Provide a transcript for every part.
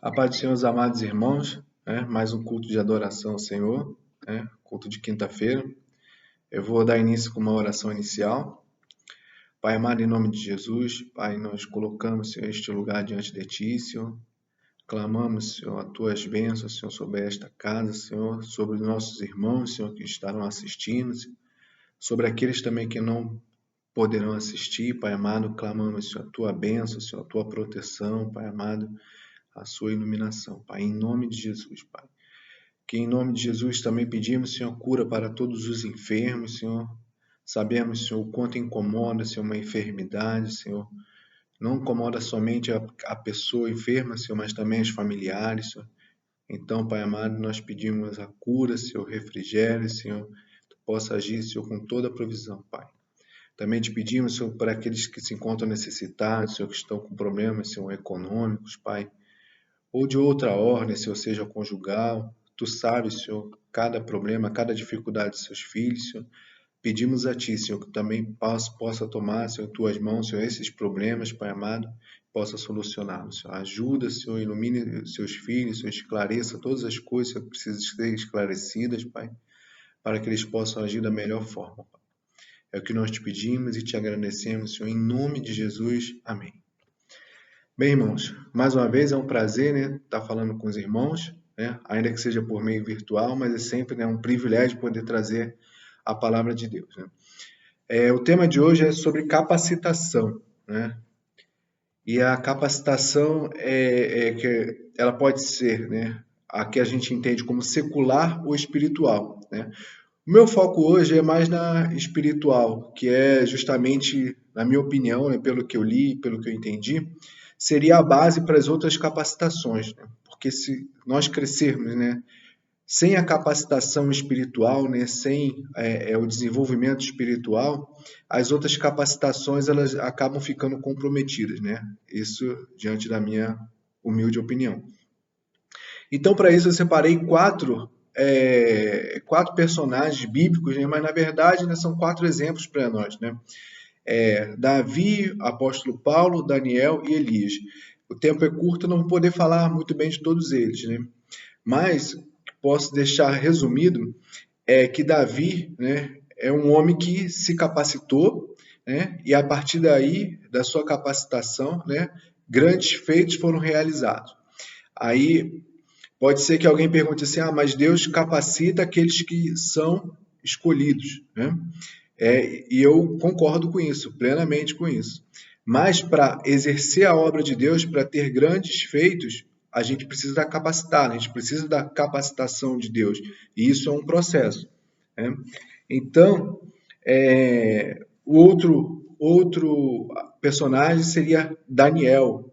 A paz do Senhor, os amados irmãos, mais um culto de adoração ao Senhor, culto de quinta-feira. Eu vou dar início com uma oração inicial. Pai amado, em nome de Jesus, Pai, nós colocamos, Senhor, este lugar diante de Ti, Senhor. Clamamos, Senhor, as Tuas bênçãos, Senhor, sobre esta casa, Senhor, sobre os nossos irmãos, Senhor, que estarão assistindo, Senhor, sobre aqueles também que não poderão assistir, Pai amado, clamamos, Senhor, a Tua bênção, Senhor, a Tua proteção, Pai amado, a sua iluminação, Pai, em nome de Jesus, Pai. Que em nome de Jesus também pedimos, Senhor, cura para todos os enfermos, Senhor. Sabemos, Senhor, o quanto incomoda, Senhor, uma enfermidade, Senhor. Não incomoda somente a pessoa enferma, Senhor, mas também os familiares, Senhor. Então, Pai amado, nós pedimos a cura, Senhor, refrigério, Senhor. Tu possa agir, Senhor, com toda a provisão, Pai. Também te pedimos, Senhor, para aqueles que se encontram necessitados, Senhor, que estão com problemas, Senhor, econômicos, Pai, ou de outra ordem, Senhor, seja conjugal. Tu sabes, Senhor, cada problema, cada dificuldade de seus filhos, Senhor. Pedimos a Ti, Senhor, que também possa tomar, Senhor, em Tuas mãos, Senhor, esses problemas, Pai amado, possa solucioná-los, Senhor. Ajuda, Senhor, ilumine seus filhos, Senhor, esclareça todas as coisas, Senhor, que precisam ser esclarecidas, Pai, para que eles possam agir da melhor forma, Pai. É o que nós te pedimos e te agradecemos, Senhor, em nome de Jesus. Amém. Bem, irmãos, mais uma vez é um prazer, estar falando com os irmãos, ainda que seja por meio virtual, mas é sempre um privilégio poder trazer a palavra de Deus. O tema de hoje é sobre capacitação, E a capacitação que ela pode ser, a que a gente entende como secular ou espiritual, O meu foco hoje é mais na espiritual, que é justamente, na minha opinião, pelo que eu li, pelo que eu entendi, seria a base para as outras capacitações, Porque se nós crescermos, sem a capacitação espiritual, sem o desenvolvimento espiritual, as outras capacitações elas acabam ficando comprometidas, Isso diante da minha humilde opinião. Então, para isso, eu separei quatro personagens bíblicos, mas na verdade são 4 exemplos para nós, Davi, apóstolo Paulo, Daniel e Elias. O tempo é curto, não vou poder falar muito bem de todos eles, Mas posso deixar resumido que Davi, é um homem que se capacitou, e a partir daí, da sua capacitação, grandes feitos foram realizados. Aí pode ser que alguém pergunte assim, mas Deus capacita aqueles que são escolhidos, e eu concordo com isso, plenamente com isso. Mas para exercer a obra de Deus, para ter grandes feitos, a gente precisa da capacitar, a gente precisa da capacitação de Deus. E isso é um processo. Então, o outro personagem seria Daniel.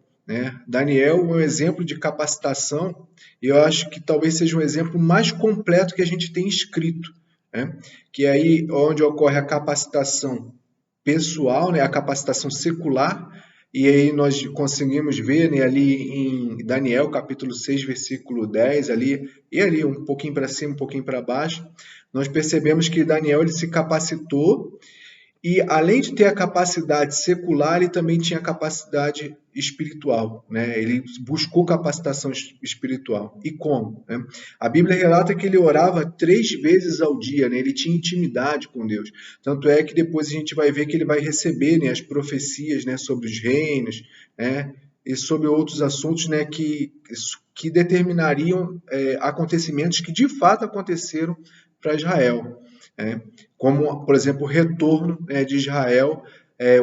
Daniel é um exemplo de capacitação, e eu acho que talvez seja um exemplo mais completo que a gente tem escrito. Que é aí onde ocorre a capacitação pessoal, a capacitação secular, e aí nós conseguimos ver ali em Daniel, capítulo 6, versículo 10, e ali um pouquinho para cima, um pouquinho para baixo, nós percebemos que Daniel ele se capacitou, e além de ter a capacidade secular, ele também tinha a capacidade espiritual, Ele buscou capacitação espiritual. E como? A Bíblia relata que ele orava 3 vezes ao dia, Ele tinha intimidade com Deus. Tanto é que depois a gente vai ver que ele vai receber as profecias sobre os reinos, e sobre outros assuntos que determinariam acontecimentos que de fato aconteceram para Israel. Como, por exemplo, o retorno de Israel,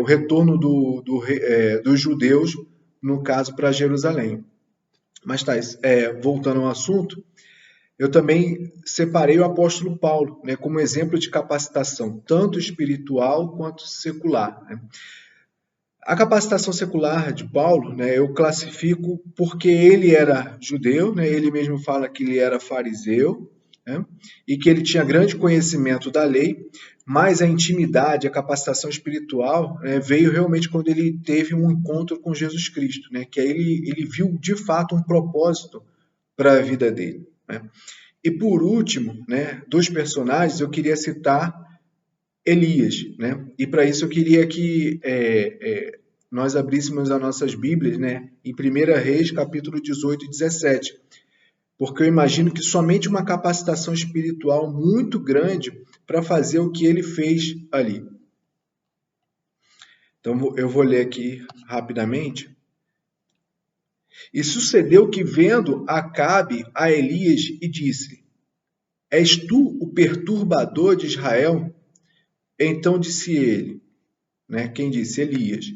o retorno dos judeus, no caso, para Jerusalém. Mas, voltando ao assunto, eu também separei o apóstolo Paulo como exemplo de capacitação, tanto espiritual quanto secular. A capacitação secular de Paulo, eu classifico porque ele era judeu, ele mesmo fala que ele era fariseu, e que ele tinha grande conhecimento da lei, mas a intimidade, a capacitação espiritual veio realmente quando ele teve um encontro com Jesus Cristo, que aí ele viu de fato um propósito para a vida dele. E por último, dos personagens, eu queria citar Elias, E para isso eu queria que nós abríssemos as nossas Bíblias, né, em 1 Reis, capítulo 18 e 17. Porque eu imagino que somente uma capacitação espiritual muito grande para fazer o que ele fez ali. Então, eu vou ler aqui rapidamente. E sucedeu que, vendo Acabe a Elias, e disse: És tu o perturbador de Israel? Então disse ele, né? Quem disse? Elias: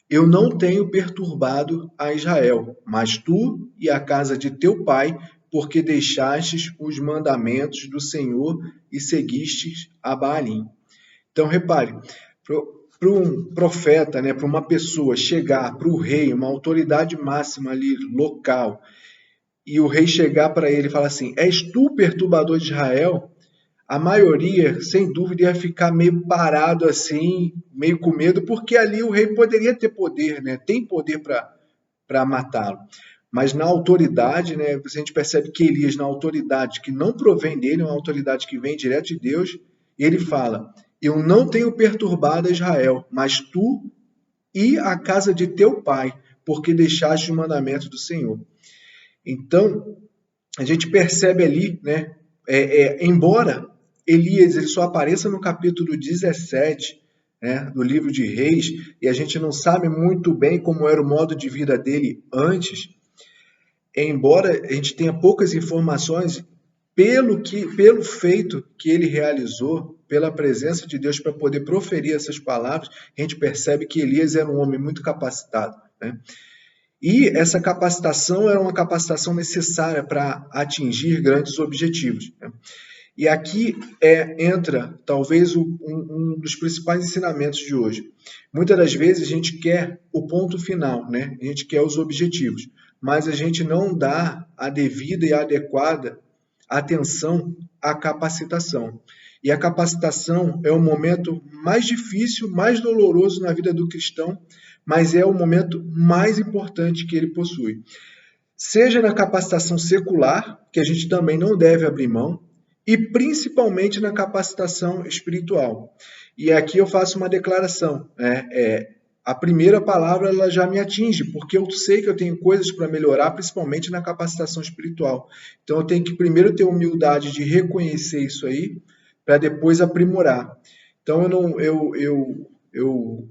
Eu não tenho perturbado a Israel, mas tu e a casa de teu pai, porque deixastes os mandamentos do Senhor e seguistes a Baalim. Então, repare, para um profeta, né, para uma pessoa chegar para o rei, uma autoridade máxima ali, local, e o rei chegar para ele e falar assim: És tu o perturbador de Israel? A maioria, sem dúvida, ia ficar meio parado assim, meio com medo, porque ali o rei poderia ter poder, né? Tem poder para matá-lo. Mas na autoridade, né, a gente percebe que Elias, na autoridade que não provém dele, é uma autoridade que vem direto de Deus, ele fala: Eu não tenho perturbado Israel, mas tu e a casa de teu pai, porque deixaste o mandamento do Senhor. Então, a gente percebe ali, né, embora Elias ele só apareça no capítulo 17, né, do livro de Reis, e a gente não sabe muito bem como era o modo de vida dele antes, embora a gente tenha poucas informações, pelo feito que ele realizou, pela presença de Deus para poder proferir essas palavras, a gente percebe que Elias era um homem muito capacitado, né? E essa capacitação era uma capacitação necessária para atingir grandes objetivos, né? E aqui entra talvez um dos principais ensinamentos de hoje. Muitas das vezes a gente quer o ponto final, né? A gente quer os objetivos, mas a gente não dá a devida e adequada atenção à capacitação. E a capacitação é o momento mais difícil, mais doloroso na vida do cristão, mas é o momento mais importante que ele possui. Seja na capacitação secular, que a gente também não deve abrir mão, e principalmente na capacitação espiritual. E aqui eu faço uma declaração, né? A primeira palavra ela já me atinge, porque eu sei que eu tenho coisas para melhorar, principalmente na capacitação espiritual. Então eu tenho que primeiro ter humildade de reconhecer isso aí, para depois aprimorar. Então eu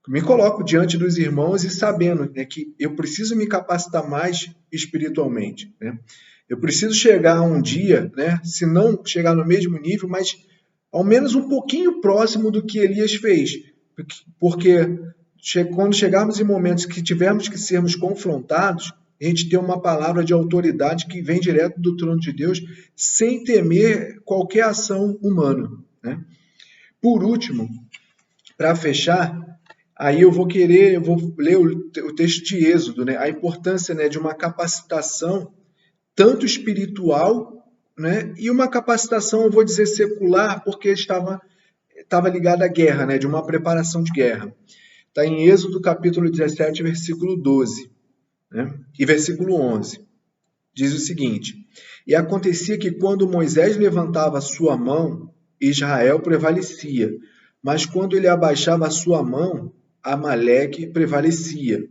me coloco diante dos irmãos e sabendo, né, que eu preciso me capacitar mais espiritualmente, né? Eu preciso chegar um dia, né, se não chegar no mesmo nível, mas ao menos um pouquinho próximo do que Elias fez. Porque quando chegarmos em momentos que tivermos que sermos confrontados, a gente tem uma palavra de autoridade que vem direto do trono de Deus, sem temer qualquer ação humana, né? Por último, para fechar, aí eu vou ler o texto de Êxodo, né? A importância, né, de uma capacitação tanto espiritual, né, e uma capacitação, eu vou dizer, secular, porque estava ligada à guerra, né, de uma preparação de guerra. Está em Êxodo capítulo 17, versículo 12, né, e versículo 11. Diz o seguinte: E acontecia que quando Moisés levantava a sua mão, Israel prevalecia, mas quando ele abaixava a sua mão, Amaleque prevalecia.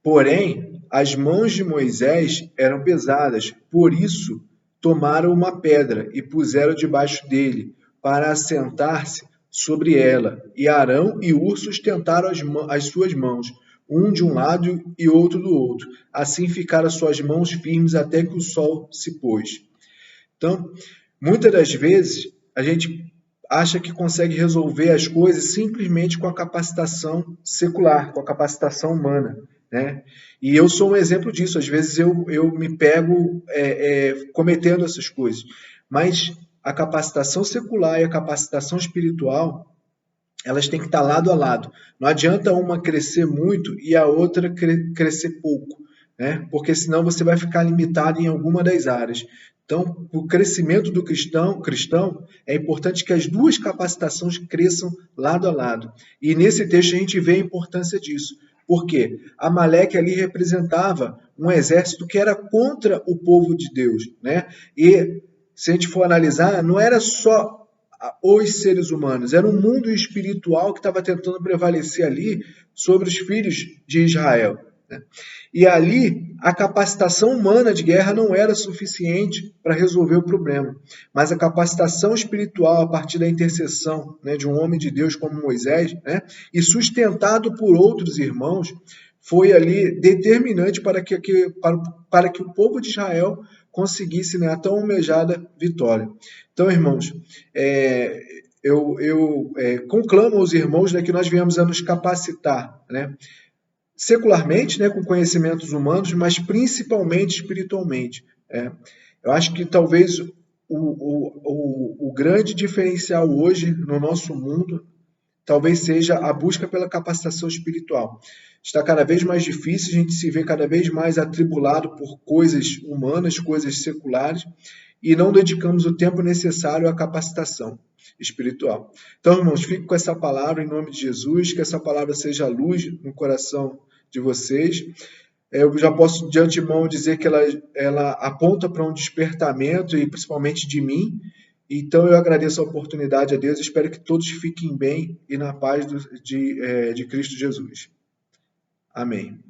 Porém, as mãos de Moisés eram pesadas, por isso tomaram uma pedra e puseram debaixo dele, para assentar-se sobre ela. E Arão e Hur sustentaram as suas mãos, um de um lado e outro do outro. Assim ficaram suas mãos firmes até que o sol se pôs. Então, muitas das vezes, a gente acha que consegue resolver as coisas simplesmente com a capacitação secular, com a capacitação humana, né? E eu sou um exemplo disso. Às vezes eu me pego cometendo essas coisas. Mas a capacitação secular e a capacitação espiritual, elas têm que estar lado a lado. Não adianta uma crescer muito e a outra crescer pouco, né? Porque senão você vai ficar limitado em alguma das áreas. Então, o crescimento do cristão, é importante que as duas capacitações cresçam lado a lado. E nesse texto a gente vê a importância disso. Por quê? Amaleque ali representava um exército que era contra o povo de Deus, né? E se a gente for analisar, não era só os seres humanos. Era um mundo espiritual que estava tentando prevalecer ali sobre os filhos de Israel, né? E ali a capacitação humana de guerra não era suficiente para resolver o problema, mas a capacitação espiritual a partir da intercessão, né, de um homem de Deus como Moisés, né, e sustentado por outros irmãos, foi ali determinante para que o povo de Israel conseguisse, né, a tão almejada vitória. Então, irmãos, eu conclamo aos irmãos, né, que nós viemos a nos capacitar, né, secularmente, né, com conhecimentos humanos, mas principalmente espiritualmente. Eu acho que talvez o grande diferencial hoje no nosso mundo talvez seja a busca pela capacitação espiritual. Está cada vez mais difícil, a gente se vê cada vez mais atribulado por coisas humanas, coisas seculares, e não dedicamos o tempo necessário à capacitação espiritual. Então, irmãos, fique com essa palavra em nome de Jesus, que essa palavra seja luz no coração de vocês. Eu já posso de antemão dizer que ela aponta para um despertamento, e principalmente de mim. Então eu agradeço a oportunidade a Deus e espero que todos fiquem bem e na paz de Cristo Jesus. Amém.